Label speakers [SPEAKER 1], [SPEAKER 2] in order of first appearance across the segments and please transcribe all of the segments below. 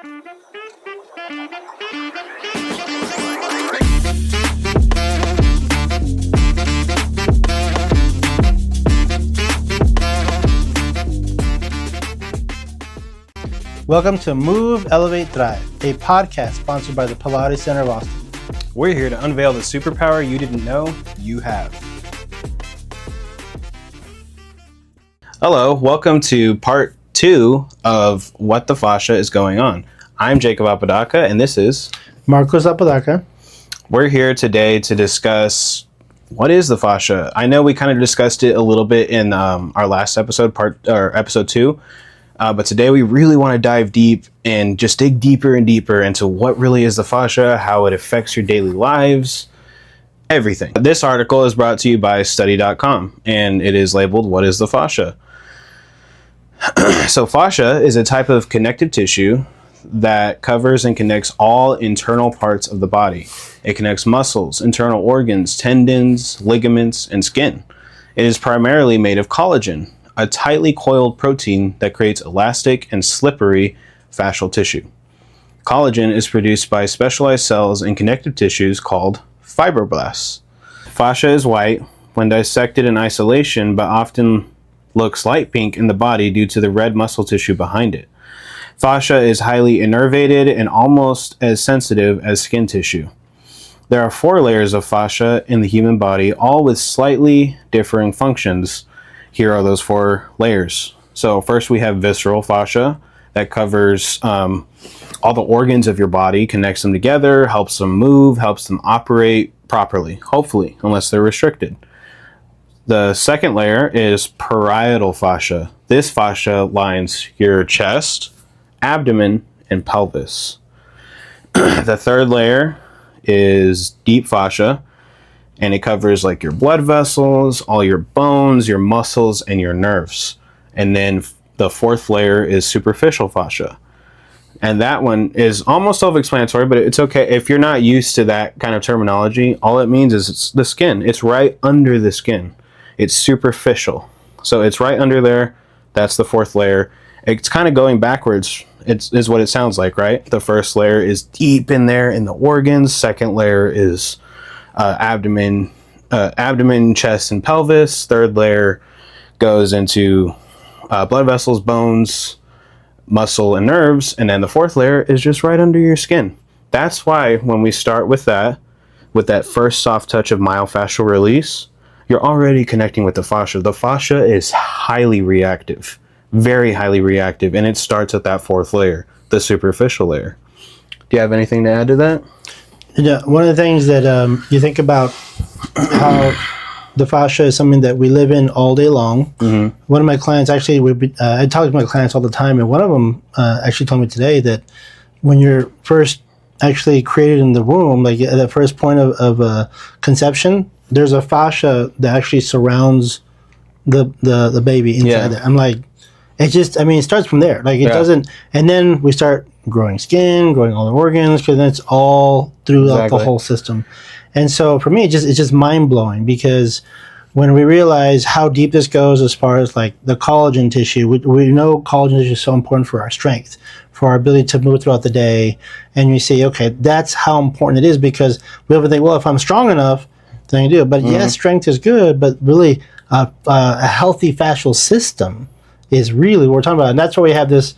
[SPEAKER 1] Welcome to Move, Elevate, Thrive, a podcast sponsored by the Pilates Center of Austin.
[SPEAKER 2] We're here to unveil the superpower you didn't know you have. Hello, welcome to part 2 of What the Fascia is Going On. I'm Jacob Apodaca, and this is
[SPEAKER 1] Marcos Apodaca.
[SPEAKER 2] We're here today to discuss what is the fascia. I know we kind of discussed it a little bit in our last episode, episode 2. But today we really want to dive deep and just dig deeper and deeper into what really is the fascia, how it affects your daily lives, everything. This article is brought to you by study.com, and it is labeled, What is the fascia? So fascia is a type of connective tissue that covers and connects all internal parts of the body. It connects muscles, internal organs, tendons, ligaments, and skin. It is primarily made of collagen, a tightly coiled protein that creates elastic and slippery fascial tissue. Collagen is produced by specialized cells in connective tissues called fibroblasts. Fascia is white when dissected in isolation, but often looks light pink in the body due to the red muscle tissue behind it. Fascia is highly innervated and almost as sensitive as skin tissue. There are 4 layers of fascia in the human body, all with slightly differing functions. Here are those 4 layers. So first we have visceral fascia that covers all the organs of your body, connects them together, helps them move, helps them operate properly, hopefully, unless they're restricted. The second layer is parietal fascia. This fascia lines your chest, abdomen, and pelvis. The third layer is deep fascia, and it covers like your blood vessels, all your bones, your muscles, and your nerves. And then the 4th layer is superficial fascia. And that one is almost self-explanatory, but it's okay. If you're not used to that kind of terminology, all it means is it's the skin. It's right under the skin. It's superficial. So it's right under there. That's the 4th layer. It's kind of going backwards. Is what it sounds like, right? The first layer is deep in there in the organs. Second layer is abdomen, chest, and pelvis. Third layer goes into blood vessels, bones, muscle, and nerves. And then the 4th layer is just right under your skin. That's why when we start with that first soft touch of myofascial release, you're already connecting with the fascia. The fascia is highly reactive, very highly reactive, and it starts at that 4th layer, the superficial layer. Do you have anything to add to that?
[SPEAKER 1] Yeah, one of the things that you think about how the fascia is something that we live in all day long. Mm-hmm. One of my clients, actually, I talk to my clients all the time, and one of them actually told me today that when you're first actually created in the womb, like at the first point of conception, there's a fascia that actually surrounds the baby inside there. I'm like, it starts from there. Like it doesn't, and then we start growing skin, growing all the organs, because then it's all throughout the whole system. And so for me, it's just mind blowing, because when we realize how deep this goes as far as like the collagen tissue, we know collagen tissue is so important for our strength, for our ability to move throughout the day. And you say, okay, that's how important it is, because we ever think, well, if I'm strong enough, then I can do it. But yes, strength is good, but really a healthy fascial system is really what we're talking about. And that's why we have this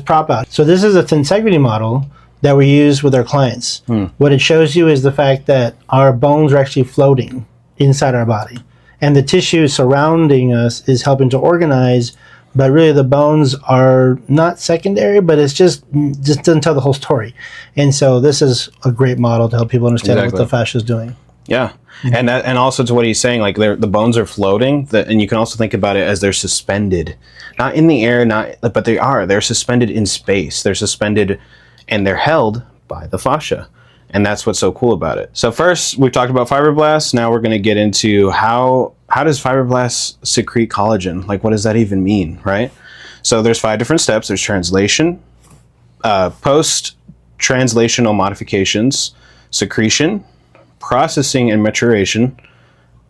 [SPEAKER 1] prop out. So this is a tensegrity model that we use with our clients. What it shows you is the fact that our bones are actually floating inside our body, and the tissue surrounding us is helping to organize, but really the bones are not secondary, but it's just doesn't tell the whole story. And so this is a great model to help people understand what the fascia is doing.
[SPEAKER 2] Yeah. Mm-hmm. And also to what he's saying, like the bones are floating, and you can also think about it as they're suspended, not in the air, but they're suspended in space. They're suspended and they're held by the fascia. And that's what's so cool about it. So first we've talked about fibroblasts. Now we're going to get into how does fibroblasts secrete collagen? Like, what does that even mean, right? So there's 5 different steps. There's translation, post-translational modifications, secretion, processing and maturation,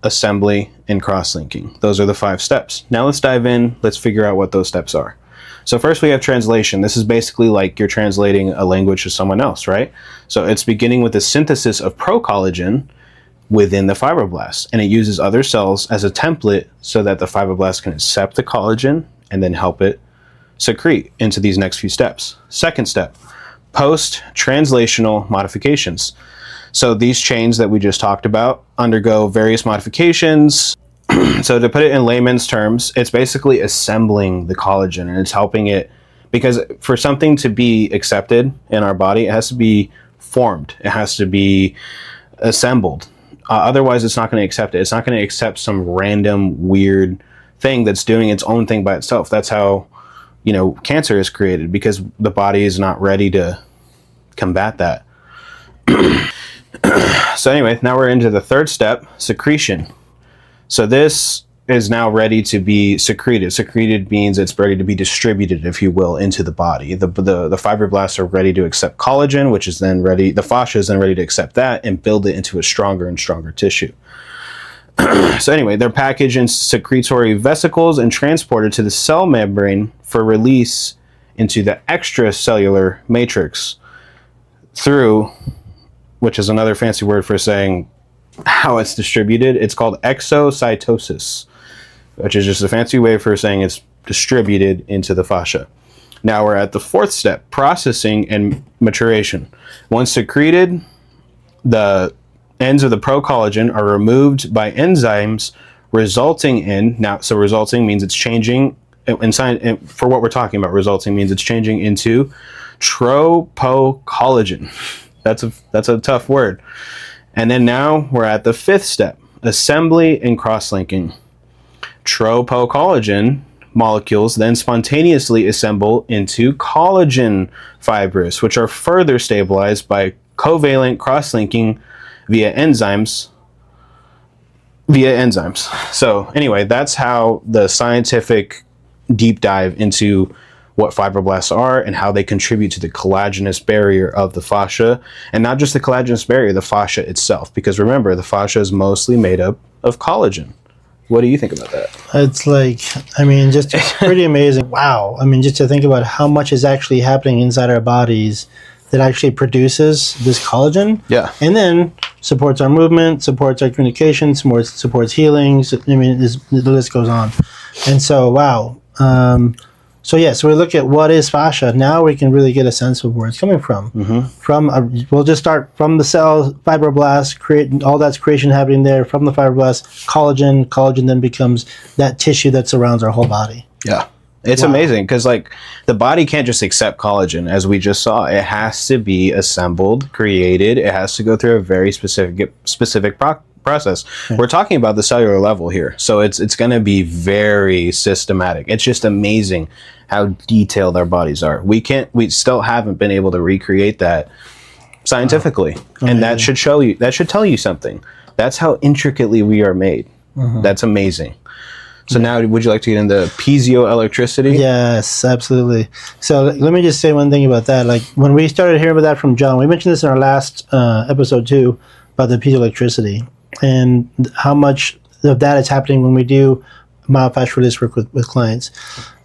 [SPEAKER 2] assembly, and cross-linking. Those are the 5 steps. Now let's dive in. Let's figure out what those steps are. So first we have translation. This is basically like you're translating a language to someone else, right? So it's beginning with the synthesis of procollagen within the fibroblast, and it uses other cells as a template so that the fibroblast can accept the collagen and then help it secrete into these next few steps. Second step, post-translational modifications. So these chains that we just talked about undergo various modifications. So to put it in layman's terms, it's basically assembling the collagen, and it's helping it, because for something to be accepted in our body, it has to be formed. It has to be assembled. Otherwise, it's not going to accept it. It's not going to accept some random weird thing that's doing its own thing by itself. That's how, cancer is created, because the body is not ready to combat that. So anyway, now we're into the third step, secretion. So this is now ready to be secreted. Secreted means it's ready to be distributed, if you will, into the body. The fibroblasts are ready to accept collagen, which is then ready, the fascia is then ready to accept that and build it into a stronger and stronger tissue. So anyway, they're packaged in secretory vesicles and transported to the cell membrane for release into the extracellular matrix through, which is another fancy word for saying how it's distributed. It's called exocytosis, which is just a fancy way for saying it's distributed into the fascia. Now we're at the fourth step, processing and maturation. Once secreted, the ends of the procollagen are removed by enzymes, resulting in, so resulting means it's changing, for what we're talking about, resulting means it's changing into tropocollagen. That's a tough word. And then now we're at the fifth step, assembly and cross-linking. Tropocollagen molecules then spontaneously assemble into collagen fibers, which are further stabilized by covalent cross-linking via enzymes. So anyway, that's how the scientific deep dive into what fibroblasts are and how they contribute to the collagenous barrier of the fascia. And not just the collagenous barrier, the fascia itself. Because remember, the fascia is mostly made up of collagen. What do you think about that?
[SPEAKER 1] It's just pretty amazing. Wow. Just to think about how much is actually happening inside our bodies that actually produces this collagen.
[SPEAKER 2] Yeah.
[SPEAKER 1] And then supports our movement, supports our communication, supports healing. The list goes on. And so, wow. So we look at what is fascia. Now we can really get a sense of where it's coming from. Mm-hmm. We'll just start from the cell, fibroblast, create all that's creation happening there. From the fibroblast, collagen. Collagen then becomes that tissue that surrounds our whole body.
[SPEAKER 2] Yeah. It's amazing because the body can't just accept collagen, as we just saw. It has to be assembled, created. It has to go through a very specific process. Yeah. We're talking about the cellular level here, so it's going to be very systematic. It's just amazing how detailed our bodies are. We still haven't been able to recreate that scientifically, and that should tell you something. That's how intricately we are made. Mm-hmm. That's amazing. So now, would you like to get into piezoelectricity?
[SPEAKER 1] Yes, absolutely. So let me just say one thing about that. When we started hearing about that from John, we mentioned this in our last episode too, about the piezoelectricity and how much of that is happening when we do myofascial release work with clients.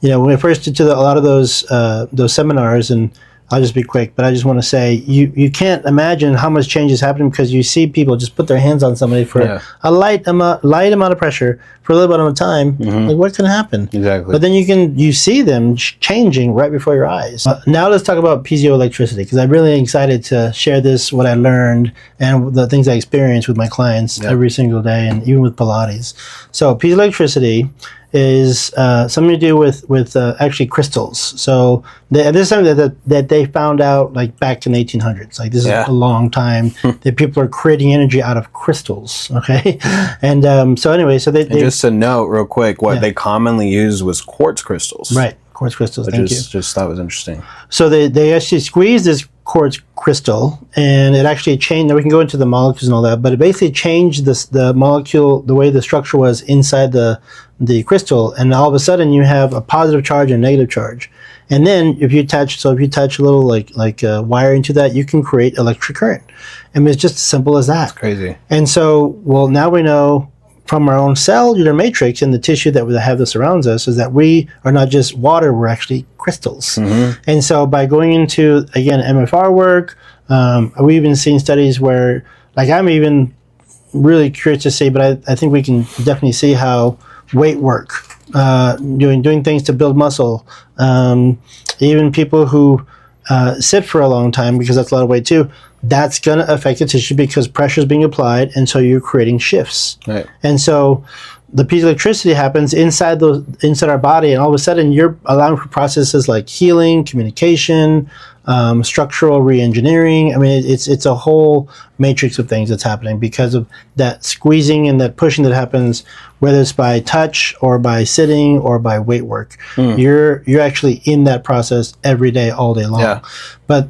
[SPEAKER 1] When we first did a lot of those seminars, and I'll just be quick, but I just want to say you can't imagine how much change is happening because you see people just put their hands on somebody for a light amount of pressure for a little bit of time. Mm-hmm. What's going to happen?
[SPEAKER 2] Exactly.
[SPEAKER 1] But then you see them changing right before your eyes. Now let's talk about piezoelectricity, because I'm really excited to share what I learned and the things I experience with my clients every single day, and even with Pilates. So piezoelectricity is something to do with actually crystals. So this is something that they found out back in the 1800s. This is a long time that people are creating energy out of crystals. Okay, and so anyway, so they
[SPEAKER 2] just a note real quick. What they commonly used was quartz crystals.
[SPEAKER 1] Right, quartz crystals. Thank you.
[SPEAKER 2] Just thought was interesting.
[SPEAKER 1] So they actually squeezed this quartz crystal, and it actually changed. Now we can go into the molecules and all that, but it basically changed the molecule, the way the structure was inside the crystal, and all of a sudden you have a positive charge and a negative charge. And then if you attach a little wire into that, you can create electric current. It's just as simple as that.
[SPEAKER 2] That's crazy.
[SPEAKER 1] And so, now we know from our own cellular matrix and the tissue that we have that surrounds us is that we are not just water, we're actually crystals. And so by going into, again, MFR work, we've even seen studies where, like, I'm even really curious to see, but I think we can definitely see how weight work, doing things to build muscle, even people who sit for a long time, because that's a lot of weight too, that's going to affect the tissue because pressure is being applied, and so you're creating shifts.
[SPEAKER 2] Right.
[SPEAKER 1] And so the piezoelectricity happens inside our body, and all of a sudden you're allowing for processes like healing, communication, structural re-engineering. I mean, it's a whole matrix of things that's happening because of that squeezing and that pushing that happens, whether it's by touch or by sitting or by weight work. You're actually in that process every day, all day long.
[SPEAKER 2] Yeah.
[SPEAKER 1] But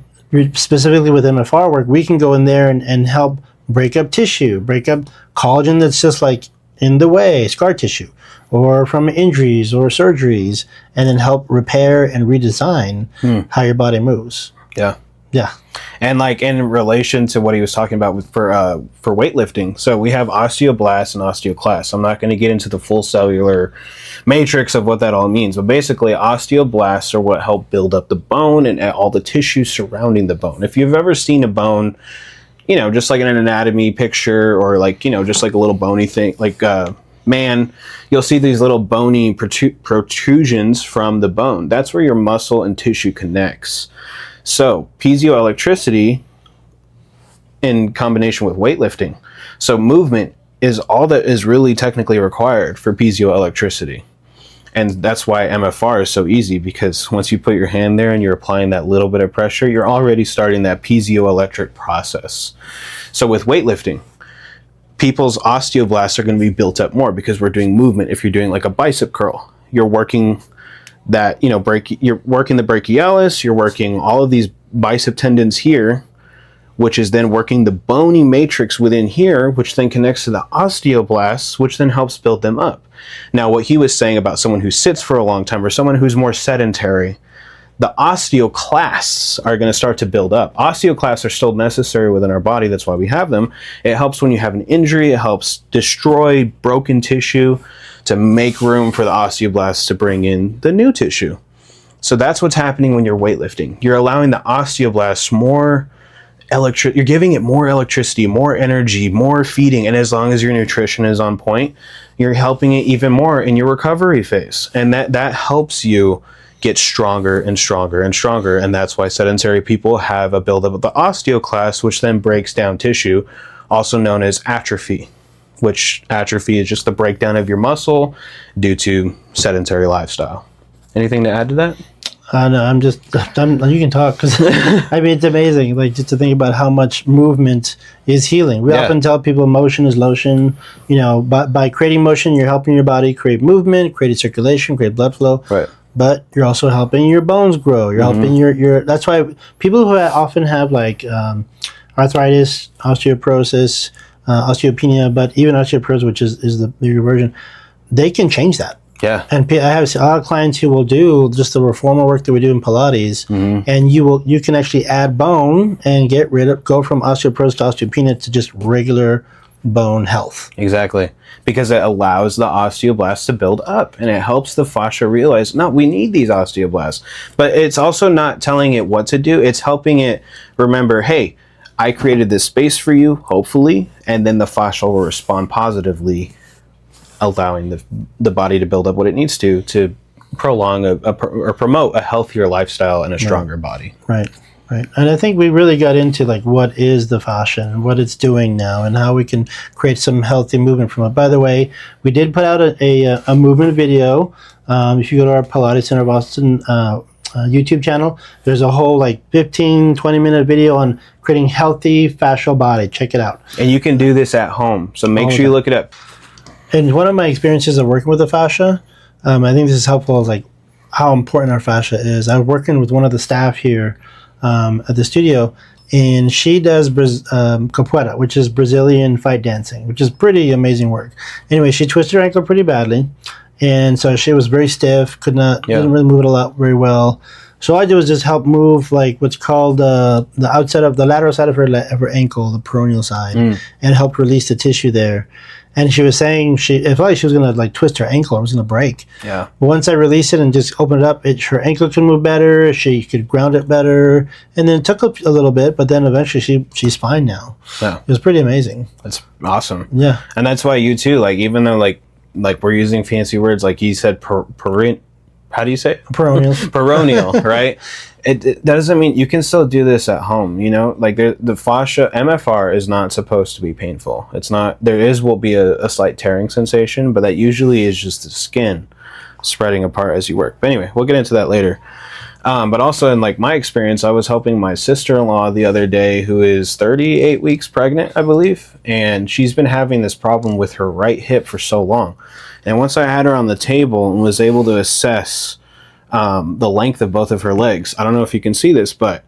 [SPEAKER 1] specifically with MFR work, we can go in there and help break up tissue, break up collagen that's just like in the way, scar tissue, or from injuries or surgeries, and then help repair and redesign how your body moves.
[SPEAKER 2] Yeah.
[SPEAKER 1] Yeah.
[SPEAKER 2] And like in relation to what he was talking about for weightlifting, so we have osteoblasts and osteoclasts. I'm not going to get into the full cellular matrix of what that all means, but basically osteoblasts are what help build up the bone and all the tissue surrounding the bone. If you've ever seen a bone, you know, just like in an anatomy picture, or like, you know, just like a little bony thing, like man, you'll see these little bony protrusions from the bone. That's where your muscle and tissue connects. So piezoelectricity in combination with weightlifting. So movement is all that is really technically required for piezoelectricity. And that's why MFR is so easy, because once you put your hand there and you're applying that little bit of pressure, you're already starting that piezoelectric process. So with weightlifting, people's osteoblasts are going to be built up more because we're doing movement. If you're doing like a bicep curl, you're working that, you know, you're working the brachialis, you're working all of these bicep tendons here, which is then working the bony matrix within here, which then connects to the osteoblasts, which then helps build them up. Now, what he was saying about someone who sits for a long time or someone who's more sedentary, the osteoclasts are going to start to build up. Osteoclasts are still necessary within our body. That's why we have them. It helps when you have an injury. It helps destroy broken tissue to make room for the osteoblasts to bring in the new tissue. So that's what's happening when you're weightlifting. You're allowing the osteoblasts more you're giving it more electricity, more energy, more feeding, and as long as your nutrition is on point, you're helping it even more in your recovery phase. And that helps you get stronger and stronger and stronger. And that's why sedentary people have a buildup of the osteoclast, which then breaks down tissue, also known as atrophy, which atrophy is just the breakdown of your muscle due to sedentary lifestyle. Anything to add to that?
[SPEAKER 1] No, you can talk, because I mean, it's amazing, like, just to think about how much movement is healing. We often tell people motion is lotion. You know, by creating motion, you're helping your body create movement, create circulation, create blood flow.
[SPEAKER 2] Right.
[SPEAKER 1] But you're also helping your bones grow. You're helping your. That's why people who often have like arthritis, osteoporosis, osteopenia, but even osteoporosis, which is the bigger version, they can change that.
[SPEAKER 2] Yeah.
[SPEAKER 1] And I have a lot of clients who will do just the reformer work that we do in Pilates, and you can actually add bone and go from osteoporosis to osteopenia to just regular bone health.
[SPEAKER 2] Exactly. Because it allows the osteoblasts to build up, and it helps the fascia realize, no, we need these osteoblasts. But it's also not telling it what to do. It's helping it remember, hey, I created this space for you, hopefully, and then the fascia will respond positively, allowing the body to build up what it needs to prolong or promote a healthier lifestyle and a stronger body. Right.
[SPEAKER 1] And I think we really got into like what is the fascia and what it's doing now and how we can create some healthy movement from it. By the way, we did put out a movement video. If you go to our Pilates Center of Boston YouTube channel, there's a whole like 15-20 minute video on creating healthy fascial body. Check it out.
[SPEAKER 2] And you can do this at home, so make sure you look it up.
[SPEAKER 1] And one of my experiences of working with the fascia, I think this is helpful, is like how important our fascia is. I'm working with one of the staff here at the studio, and she does capoeira, which is Brazilian fight dancing, which is pretty amazing work. Anyway, she twisted her ankle pretty badly, and so she was very stiff, didn't really move it a lot very well. So all I did was just help move like what's called the outside of the lateral side of her ankle, the peroneal side, and help release the tissue there. And she was saying it felt like she was gonna like twist her ankle. It was gonna break.
[SPEAKER 2] Yeah.
[SPEAKER 1] But once I released it and just opened it up, her ankle could move better. She could ground it better, and then it took a little bit, but then eventually she's fine now.
[SPEAKER 2] Yeah.
[SPEAKER 1] It was pretty amazing.
[SPEAKER 2] That's awesome.
[SPEAKER 1] Yeah.
[SPEAKER 2] And that's why you too, like, even though like we're using fancy words, like you said, how do you say it?
[SPEAKER 1] Peroneal.
[SPEAKER 2] Peroneal, right? It doesn't mean you can still do this at home, you know? Like the fascia, MFR is not supposed to be painful. It's not, will be a slight tearing sensation, but that usually is just the skin spreading apart as you work. But anyway, we'll get into that later. But also in like my experience, I was helping my sister-in-law the other day who is 38 weeks pregnant, I believe. And she's been having this problem with her right hip for so long. And once I had her on the table and was able to assess the length of both of her legs, I don't know if you can see this, but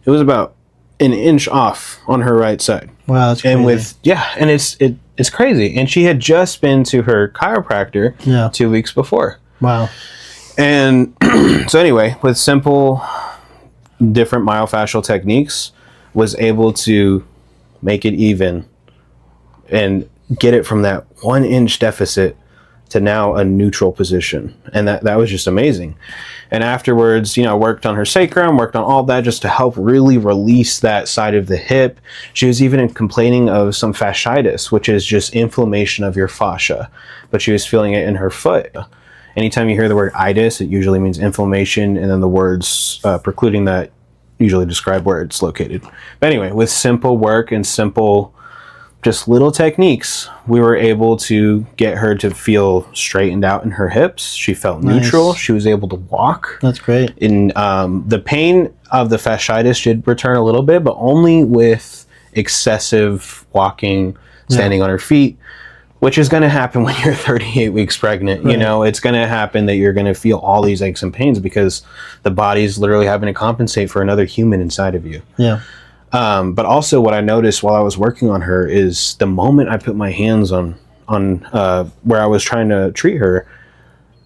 [SPEAKER 2] it was about an inch off on her right side.
[SPEAKER 1] Wow, that's crazy.
[SPEAKER 2] And it's crazy. And she had just been to her chiropractor 2 weeks before.
[SPEAKER 1] Wow.
[SPEAKER 2] And so anyway, with simple, different myofascial techniques, was able to make it even and get it from that 1 inch deficit to now a neutral position. And that was just amazing. And afterwards, you know, worked on her sacrum, worked on all that just to help really release that side of the hip. She was even complaining of some fasciitis, which is just inflammation of your fascia, but she was feeling it in her foot. Anytime you hear the word itis, it usually means inflammation, and then the words precluding that usually describe where it's located. But anyway, with simple work and simple, just little techniques, we were able to get her to feel straightened out in her hips. She felt neutral. She was able to walk.
[SPEAKER 1] That's great.
[SPEAKER 2] And the pain of the fasciitis did return a little bit, but only with excessive walking, standing on her feet, which is going to happen when you're 38 weeks pregnant. Right. You know, it's going to happen that you're going to feel all these aches and pains because the body's literally having to compensate for another human inside of you.
[SPEAKER 1] Yeah.
[SPEAKER 2] But also what I noticed while I was working on her is the moment I put my hands on where I was trying to treat her,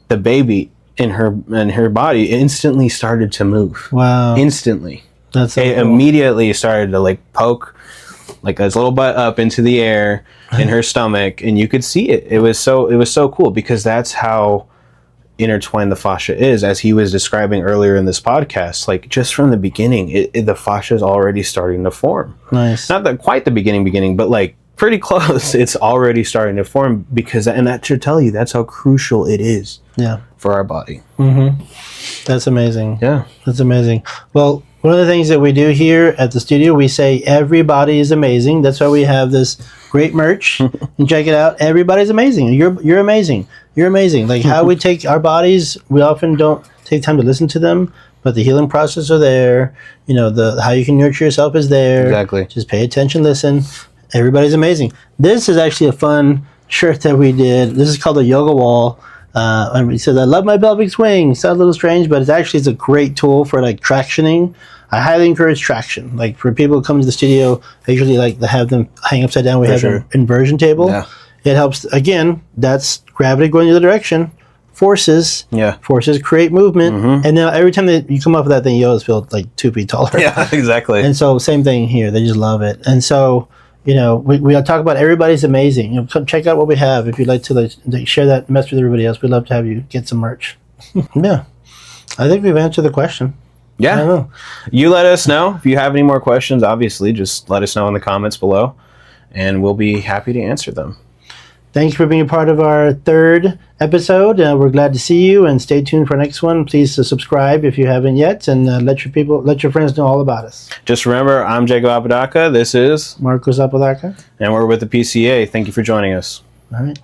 [SPEAKER 2] the baby in her body instantly started to move.
[SPEAKER 1] Wow.
[SPEAKER 2] Instantly.
[SPEAKER 1] That's so
[SPEAKER 2] it
[SPEAKER 1] cool.
[SPEAKER 2] Immediately started to like poke like his little butt up into the air in her stomach, and you could see it. It was so cool because that's how intertwined the fascia is, as he was describing earlier in this podcast. Like just from the beginning, the fascia is already starting to form.
[SPEAKER 1] Nice.
[SPEAKER 2] Not that quite the beginning, but like pretty close. It's already starting to form because, and that should tell you that's how crucial it is.
[SPEAKER 1] Yeah.
[SPEAKER 2] For our body.
[SPEAKER 1] Mm-hmm. That's amazing.
[SPEAKER 2] Yeah.
[SPEAKER 1] That's amazing. Well, one of the things that we do here at the studio, we say everybody is amazing. That's why we have this great merch. And check it out. Everybody's amazing. You're amazing. You're amazing. Like how we take our bodies, we often don't take time to listen to them, but the healing process are there. You know, how you can nurture yourself is there.
[SPEAKER 2] Exactly.
[SPEAKER 1] Just pay attention, listen. Everybody's amazing. This is actually a fun shirt that we did. This is called a yoga wall. And he says, I love my pelvic swing. Sounds a little strange, but it's a great tool for like tractioning. I highly encourage traction. Like for people who come to the studio, I usually like to have them hang upside down. We have an inversion table. Yeah. It helps. Again, that's gravity going the other direction. Forces create movement. Mm-hmm. And now every time that you come up with that thing, you always feel like 2 feet taller.
[SPEAKER 2] Yeah, exactly.
[SPEAKER 1] And so same thing here. They just love it. And so, you know, we talk about everybody's amazing. You know, come check out what we have. If you'd like to share that message with everybody else, we'd love to have you get some merch. Yeah. I think we've answered the question.
[SPEAKER 2] Yeah.
[SPEAKER 1] I don't know.
[SPEAKER 2] You let us know. If you have any more questions, obviously, just let us know in the comments below, and we'll be happy to answer them.
[SPEAKER 1] Thanks for being a part of our 3rd episode. We're glad to see you, and stay tuned for our next one. Please subscribe if you haven't yet, and let your friends know all about us.
[SPEAKER 2] Just remember, I'm Jacob Apodaca. This is
[SPEAKER 1] Marcos Apodaca.
[SPEAKER 2] And we're with the PCA. Thank you for joining us.
[SPEAKER 1] All right.